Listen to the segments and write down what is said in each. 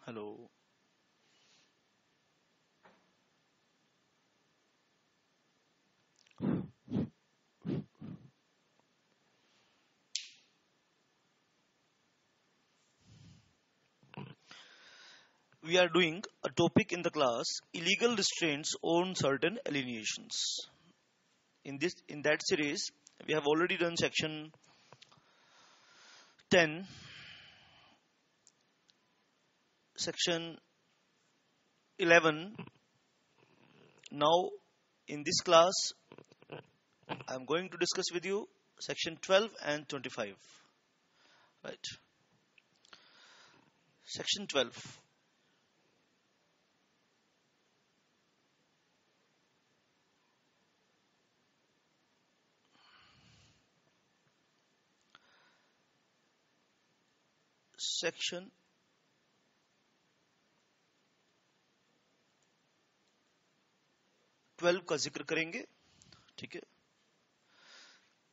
Hello. We are doing a topic in the class illegal restraints on certain alienations. In that series, we have already done section 10, section 11. Now, in this class, I am going to discuss with you section 12 and 25. Right. Section 12. Section 12 का जिक्र करेंगे। ठीक है,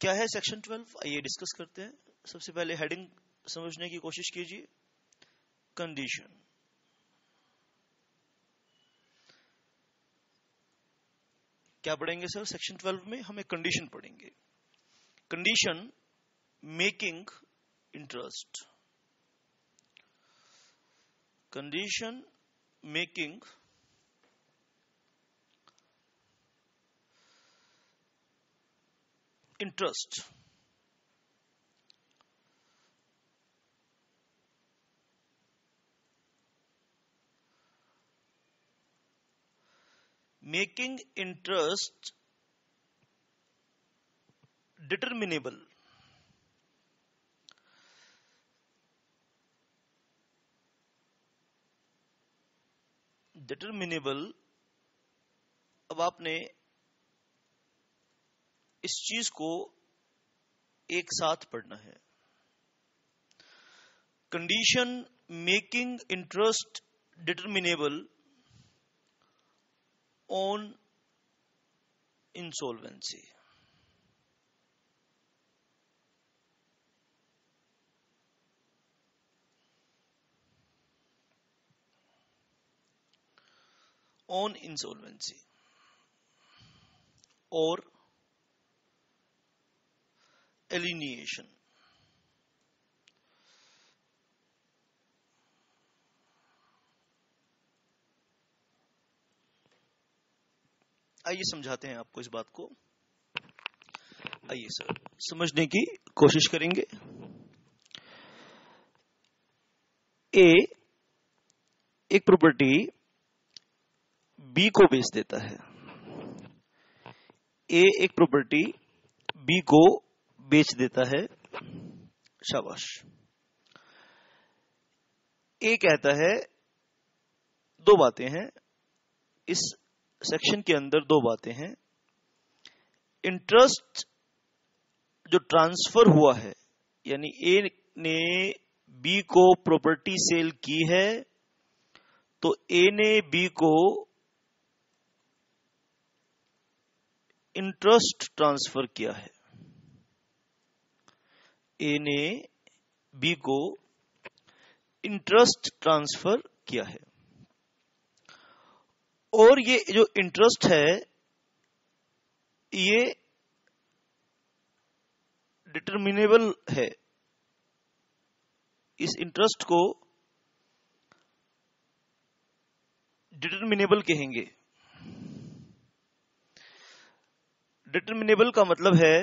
क्या है section 12? आइए discuss करते हैं। सबसे पहले हेडिंग समझने की कोशिश कीजिए। कंडीशन। क्या पढ़ेंगे सर? सेक्शन 12 में हमें कंडीशन पढ़ेंगे। Condition making interest. Condition making interest. Making interest determinable. Determinable. अब आपने इस चीज को एक साथ पढ़ना है। Condition making interest determinable on insolvency. On insolvency और एलिनिएशन। आइए समझाते हैं आपको इस बात को। आइए सर समझने की कोशिश करेंगे। ए एक प्रॉपर्टी बी को बेच देता है। ए एक प्रॉपर्टी बी को बेच देता है। शाबाश। ए कहता है, दो बातें हैं इस सेक्शन के अंदर, दो बातें हैं। इंटरेस्ट जो ट्रांसफर हुआ है, यानी ए ने बी को प्रॉपर्टी सेल की है, तो ए ने बी को इंटरेस्ट ट्रांसफर किया है। ए ने बी को इंटरेस्ट ट्रांसफर किया है, और ये जो इंटरेस्ट है ये डिटरमिनेबल है। इस इंटरेस्ट को डिटरमिनेबल कहेंगे। डिटरमिनेबल का मतलब है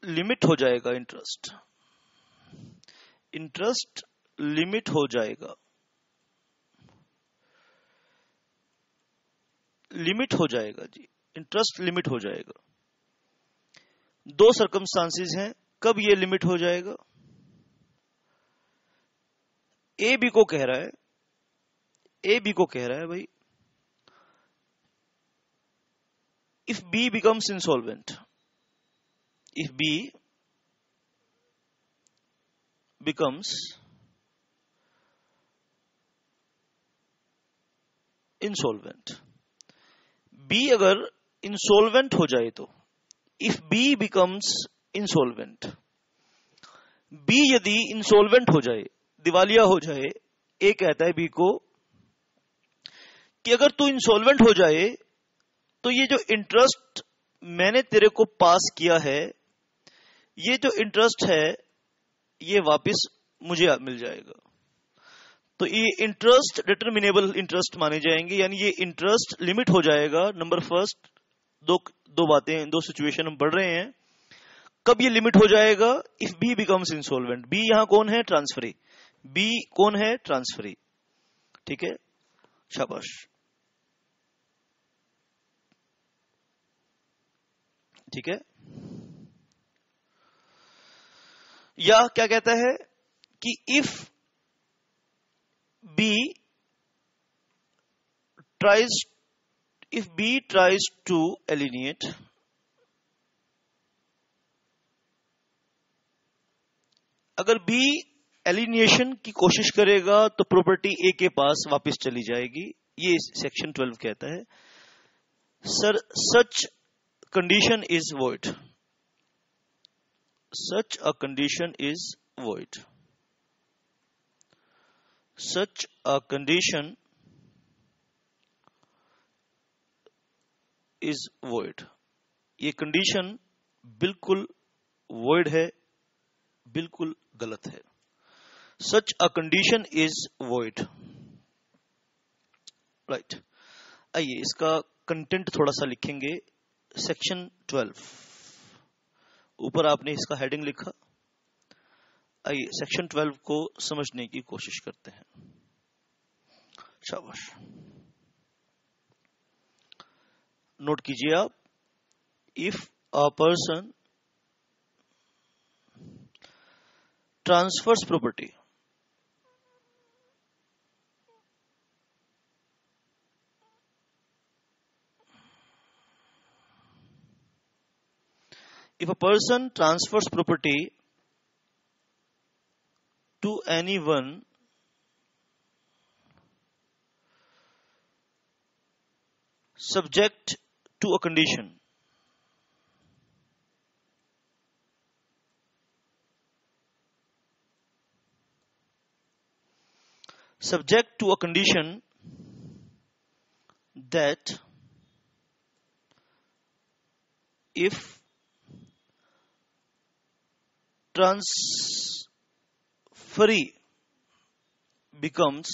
लिमिट हो जाएगा। इंटरेस्ट लिमिट हो जाएगा। लिमिट हो जाएगा जी। इंटरेस्ट लिमिट हो जाएगा। दो सर्कमस्टांसेस हैं कब ये लिमिट हो जाएगा। ए बी को कह रहा है भाई, if B becomes insolvent, if B becomes insolvent, B अगर इंसॉल्वेंट हो जाए तो, if B becomes insolvent, B यदि इंसॉल्वेंट हो जाए, दिवालिया हो जाए, ए कहता है बी को कि अगर तू इंसॉल्वेंट हो जाए तो ये जो इंटरेस्ट मैंने तेरे को पास किया है, ये जो इंटरेस्ट है ये वापस मुझे मिल जाएगा। तो ये इंटरेस्ट डिटरमिनेबल इंटरेस्ट माने जाएंगे, यानी ये इंटरेस्ट लिमिट हो जाएगा। नंबर फर्स्ट, दो बातें, दो सिचुएशन हम पढ़ रहे हैं। कब ये लिमिट हो जाएगा? If B becomes insolvent. B यहां कौन है? ट्रांसफरी। बी कौन है? ट्रांसफरी। ठीक है, शाबाश। ठीक है, या क्या कहता है कि if B tries to alienate, अगर बी एलिनिएशन की कोशिश करेगा तो प्रॉपर्टी ए के पास वापस चली जाएगी। ये सेक्शन 12 कहता है। Sir, such condition is void. Such a condition is void. Such a condition is void. ये कंडीशन बिल्कुल void है, बिल्कुल गलत है। Such a condition is void. Right. आइए इसका कंटेंट थोड़ा सा लिखेंगे। सेक्शन 12, ऊपर आपने इसका हेडिंग लिखा। आइए सेक्शन 12 को समझने की कोशिश करते हैं। शाबाश, नोट कीजिए आप। If a person transfers property, if a person transfers property to anyone subject to a condition, subject to a condition that if transferee becomes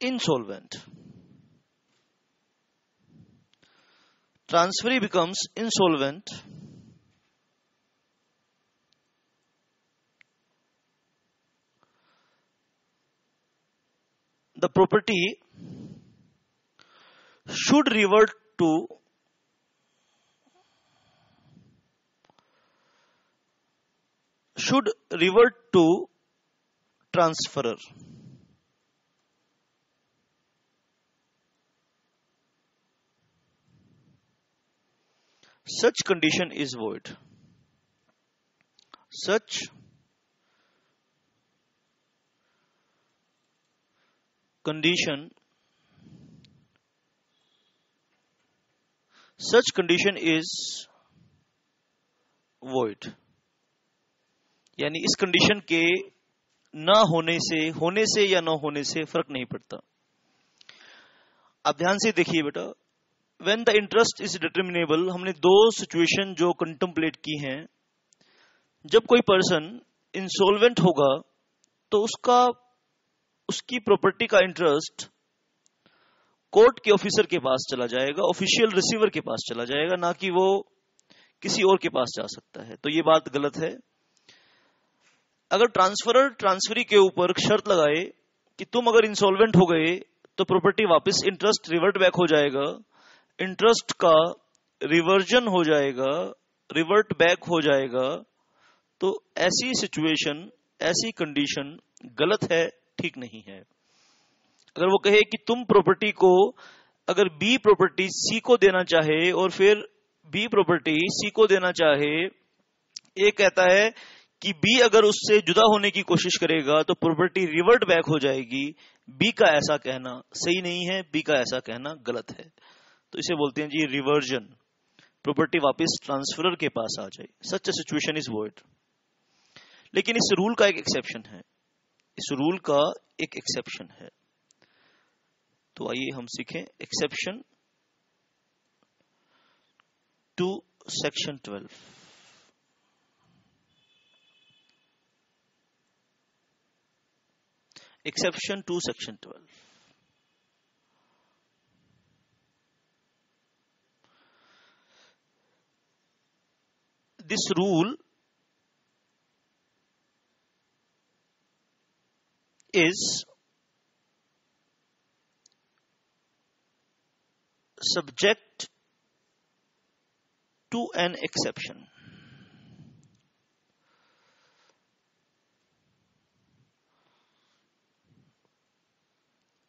insolvent, transferee becomes insolvent, the property should revert to transferor. Such condition is void. Such condition is void. यानी इस condition के ना होने से या ना होने से फर्क नहीं पड़ता। आप ध्यान से देखिए बेटा, व्हेन द इंटरेस्ट इज डिटरमिनेबल, हमने दो सिचुएशन जो कंटेम्पलेट की हैं। जब कोई पर्सन इंसॉल्वेंट होगा तो उसकी प्रॉपर्टी का इंटरेस्ट कोर्ट के ऑफिसर के पास चला जाएगा, ऑफिशियल रिसीवर के पास चला जाएगा, ना कि वो किसी और के पास जा सकता है। तो ये बात गलत है। अगर ट्रांसफरर ट्रांसफरी के ऊपर शर्त लगाए कि तुम अगर इंसॉल्वेंट हो गए तो प्रॉपर्टी वापस इंटरेस्ट रिवर्ट बैक हो जाएगा, इंटरेस्ट का रिवर्जन हो जाएगा, रिवर्ट बैक हो जाएगा, तो ऐसी सिचुएशन, ऐसी कंडीशन गलत है, ठीक नहीं है। अगर वो कहे कि तुम प्रॉपर्टी को, अगर बी प्रॉपर्टी सी को देना चाहे और फिर बी प्रॉपर्टी सी को देना चाहे, ये कहता है कि बी अगर उससे जुदा होने की कोशिश करेगा तो प्रॉपर्टी रिवर्ट बैक हो जाएगी। बी का ऐसा कहना सही नहीं है, बी का ऐसा कहना गलत है। तो इसे बोलते हैं जी रिवर्जन। प्रॉपर्टी वापस ट्रांसफरर के पास आ जाए, सच ए सिचुएशन इज वॉइड। लेकिन इस रूल का एक एक्सेप्शन है, इस रूल का एक एक्सेप्शन है। तो आइए हम सीखें exception to section 12। Exception to section 12. This rule is subject to an exception.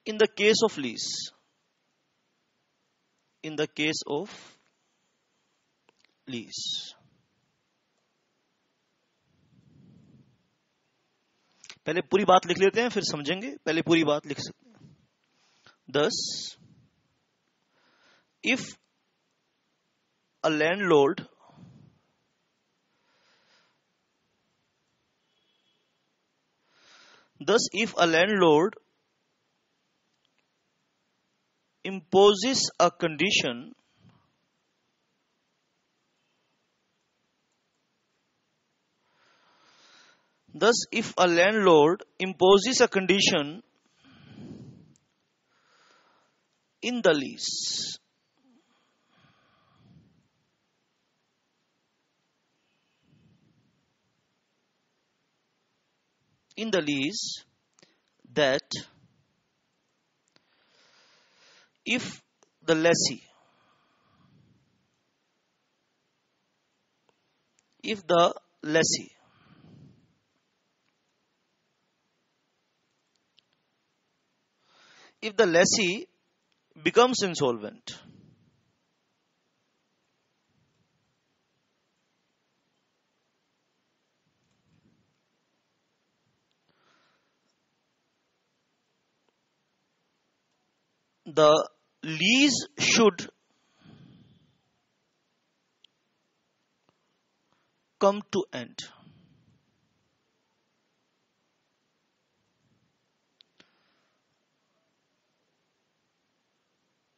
In the case of lease, in the case of lease, पहले पूरी बात लिख लेते हैं फिर समझेंगे, पहले पूरी बात लिख सकते हैं। Thus, if a landlord imposes a condition in the lease, that if the lessee becomes insolvent, the lease should come to end.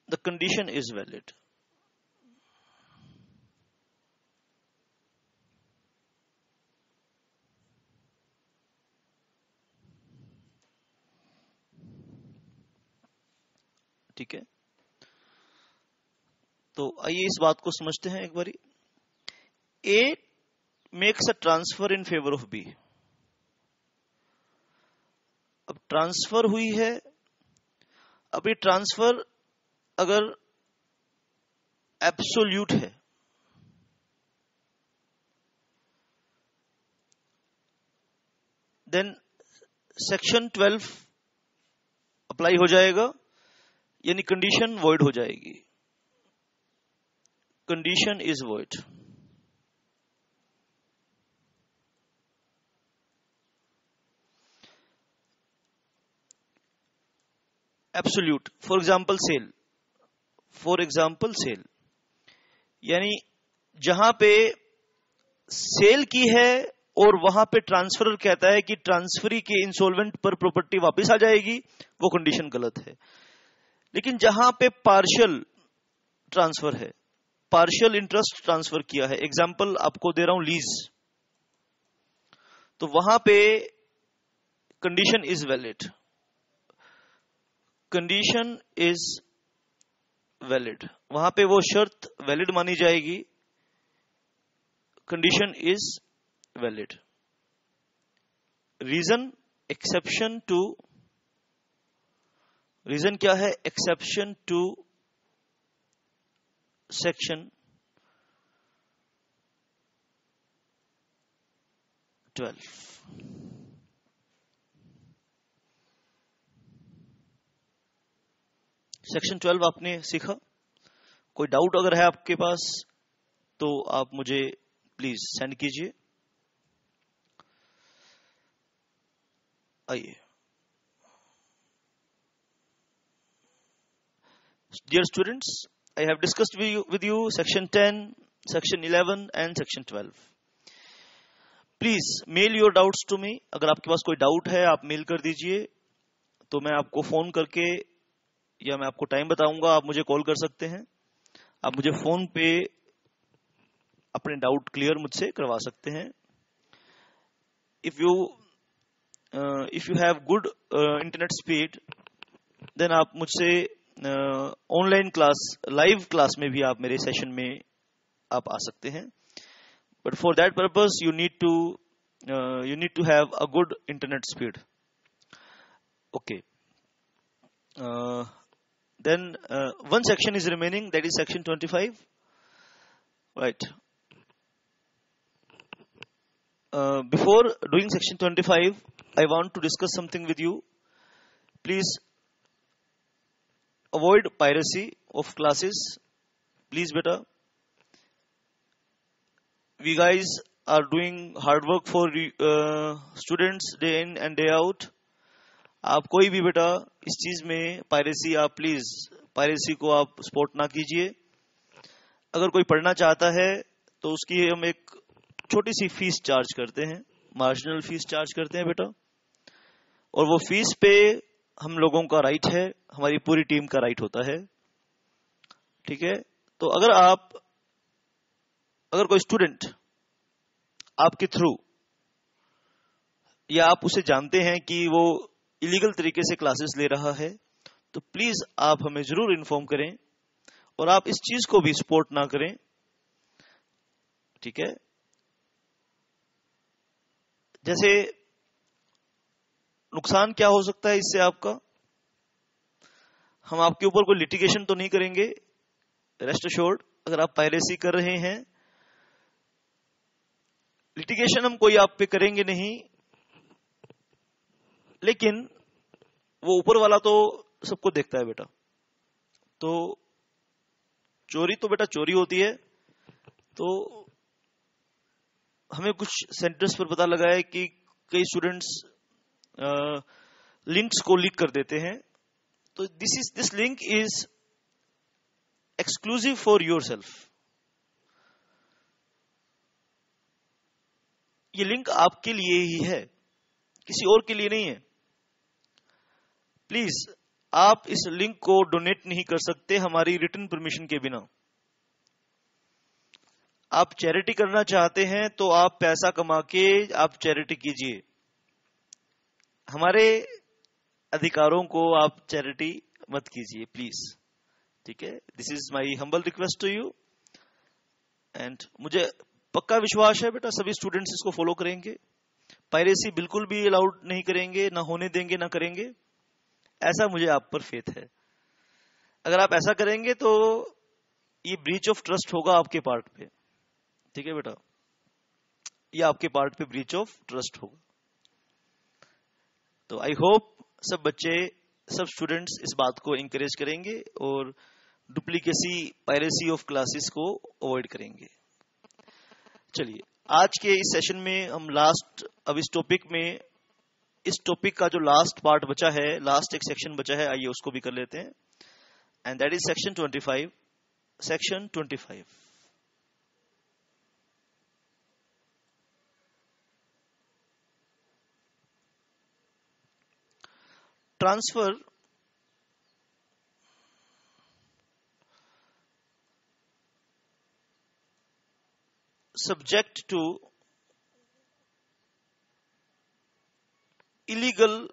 The condition is valid. ठीक है, तो आइए इस बात को समझते हैं एक बारी। A makes a transfer in favour of B. अब ट्रांसफर हुई है, अब ये ट्रांसफर अगर एब्सोल्यूट है देन सेक्शन 12 अप्लाई हो जाएगा, यानी कंडीशन वॉइड हो जाएगी। Condition is void. Absolute, for example sale, यानी जहां पे सेल की है और वहां पे ट्रांसफरर कहता है कि ट्रांसफरी के इंसॉल्वेंट पर प्रॉपर्टी वापस आ जाएगी, वो कंडीशन गलत है। लेकिन जहां पे पार्शियल ट्रांसफर है, पार्शियल इंटरेस्ट ट्रांसफर किया है, एग्जाम्पल आपको दे रहा हूं लीज, तो वहां पे condition is valid. Condition is valid, वहां पे वो शर्त वैलिड मानी जाएगी। Condition is valid. Reason exception two, reason क्या है? Exception to section 12। सेक्शन 12 आपने सीखा। कोई डाउट अगर है आपके पास तो आप मुझे प्लीज सेंड कीजिए। आइए, dear students, I have discussed with you section 10, section 11 and section 12. Please mail your doubts to me. अगर आपके पास कोई डाउट है आप मेल कर दीजिए, तो मैं आपको फोन करके या मैं आपको टाइम बताऊंगा, आप मुझे कॉल कर सकते हैं. आप मुझे फोन पे अपने डाउट क्लियर मुझसे करवा सकते हैं. If you have good internet speed, then आप मुझसे ऑनलाइन क्लास, लाइव क्लास में भी आप मेरे सेशन में आप आ सकते हैं. But for that purpose you need to have a good internet speed. Okay. Then one section is remaining, that is section 25. Right. Before doing section 25, I want to discuss something with you. Please avoid piracy of classes. Please, beta. We guys are doing hard work for students day in and day out. आप कोई भी बेटा इस चीज में piracy, आप please piracy को आप सपोर्ट ना कीजिए. अगर कोई पढ़ना चाहता है तो उसकी हम एक छोटी सी फीस चार्ज करते हैं, मार्जिनल फीस चार्ज करते हैं बेटा, और वो फीस पे हम लोगों का राइट है, हमारी पूरी टीम का राइट होता है. ठीक है. तो अगर कोई स्टूडेंट आपके थ्रू, या आप उसे जानते हैं कि वो इलीगल तरीके से क्लासेस ले रहा है, तो प्लीज आप हमें जरूर इन्फॉर्म करें और आप इस चीज को भी सपोर्ट ना करें. ठीक है. जैसे नुकसान क्या हो सकता है इससे आपका, हम आपके ऊपर कोई लिटिगेशन तो नहीं करेंगे, रेस्ट अश्योर्ड. अगर आप पायरेसी कर रहे हैं, लिटिगेशन हम कोई आप पे करेंगे नहीं, लेकिन वो ऊपर वाला तो सबको देखता है बेटा. तो चोरी तो बेटा चोरी होती है. तो हमें कुछ सेंटर्स पर पता लगा है कि कई स्टूडेंट्स लिंक्स को लीक कर देते हैं. तो this link is exclusive for yourself. ये लिंक आपके लिए ही है, किसी और के लिए नहीं है. प्लीज आप इस लिंक को डोनेट नहीं कर सकते हमारी रिटन परमिशन के बिना. आप चैरिटी करना चाहते हैं तो आप पैसा कमा के आप चैरिटी कीजिए. हमारे अधिकारों को आप चैरिटी मत कीजिए प्लीज. ठीक है. This is my humble request to you. And मुझे पक्का विश्वास है बेटा सभी स्टूडेंट्स इसको फॉलो करेंगे. पायरेसी बिल्कुल भी अलाउड नहीं करेंगे, ना होने देंगे, ना करेंगे. ऐसा मुझे आप पर फेथ है. अगर आप ऐसा करेंगे तो ये ब्रीच ऑफ ट्रस्ट होगा आपके पार्ट पे. ठीक है बेटा, ये आपके पार्ट पे ब्रीच ऑफ ट्रस्ट होगा. तो आई होप सब बच्चे, सब स्टूडेंट्स इस बात को इंकरेज करेंगे और डुप्लीकेसी, पायरेसी ऑफ क्लासेस को अवॉइड करेंगे. चलिए, आज के इस सेशन में हम अब इस टॉपिक का जो लास्ट पार्ट बचा है, लास्ट एक सेक्शन बचा है, आइए उसको भी कर लेते हैं. And that is section 25. Section 25. Transfer subject to illegal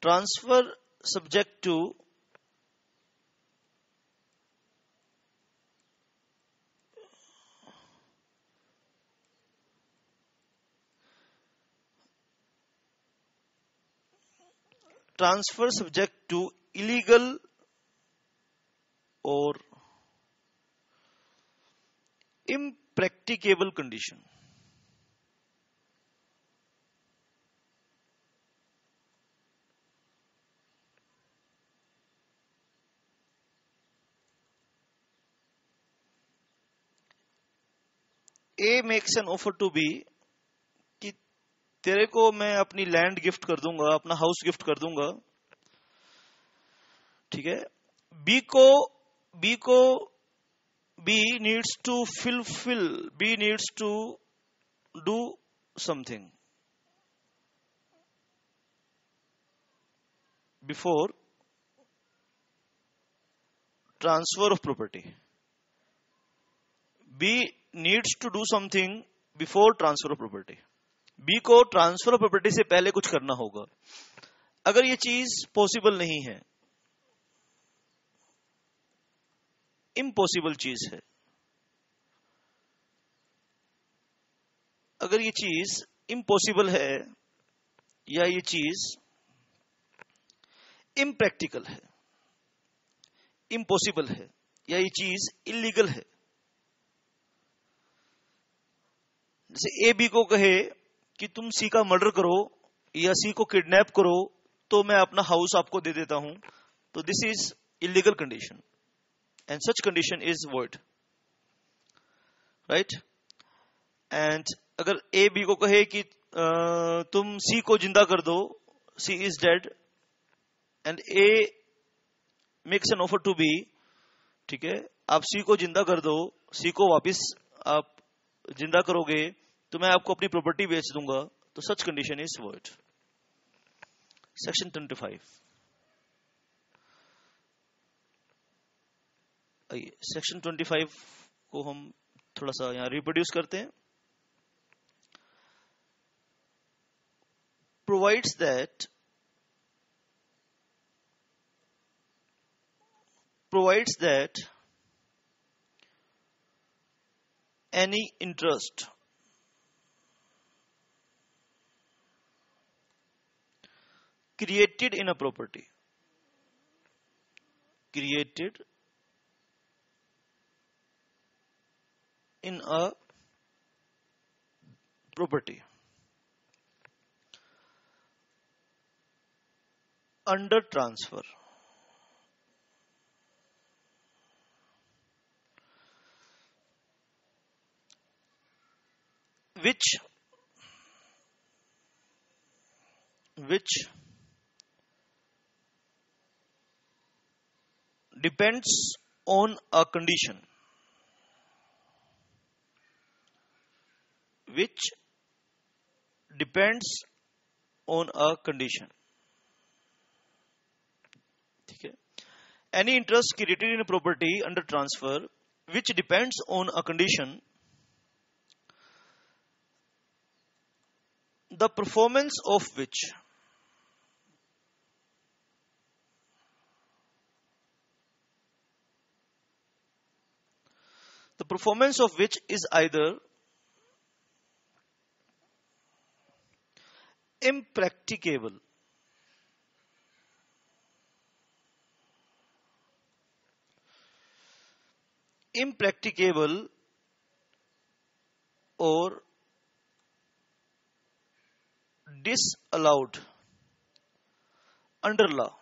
transfer subject to illegal or impracticable condition. A makes an offer to B कि तेरे को मैं अपनी लैंड गिफ्ट कर दूंगा, अपना हाउस गिफ्ट कर दूंगा, ठीक है। बी को B needs to fulfill, B needs to do something before transfer of property. B needs to do something before transfer of property. B को ट्रांसफर ऑफ प्रॉपर्टी से पहले कुछ करना होगा। अगर ये चीज पॉसिबल नहीं है, इम्पॉसिबल चीज है, अगर ये चीज इम्पॉसिबल है या ये चीज इम्प्रैक्टिकल है, इम्पॉसिबल है, या ये चीज इलीगल है, जैसे ए बी को कहे कि तुम सी का मर्डर करो या सी को किडनैप करो तो मैं अपना हाउस आपको दे देता हूं, तो this is illegal condition and such condition is void, right. And अगर ए बी को कहे कि तुम सी को जिंदा कर दो, C is dead, and A makes an offer to B, ठीक है, आप सी को जिंदा कर दो, सी को वापस आप जिंदा करोगे तो मैं आपको अपनी प्रॉपर्टी बेच दूंगा, तो such condition is void. Section 25, आइए सेक्शन 25 को हम थोड़ा सा यहां रिप्रोड्यूस करते हैं। Provides that any interest created in a property, created in a property under transfer which depends on a condition, which depends on a condition, ठीक है। Any interest created in a property under transfer which depends on a condition, the performance of which is either impracticable or disallowed under law,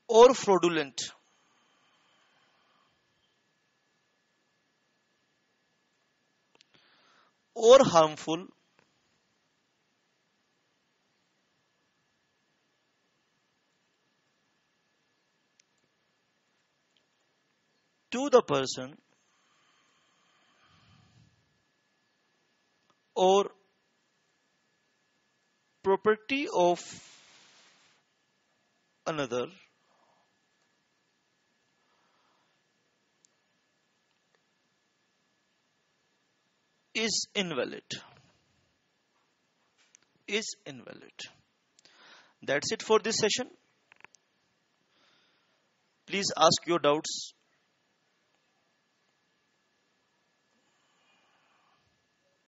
or fraudulent or harmful to the person or property of another is invalid. That's it for this session. Please ask your doubts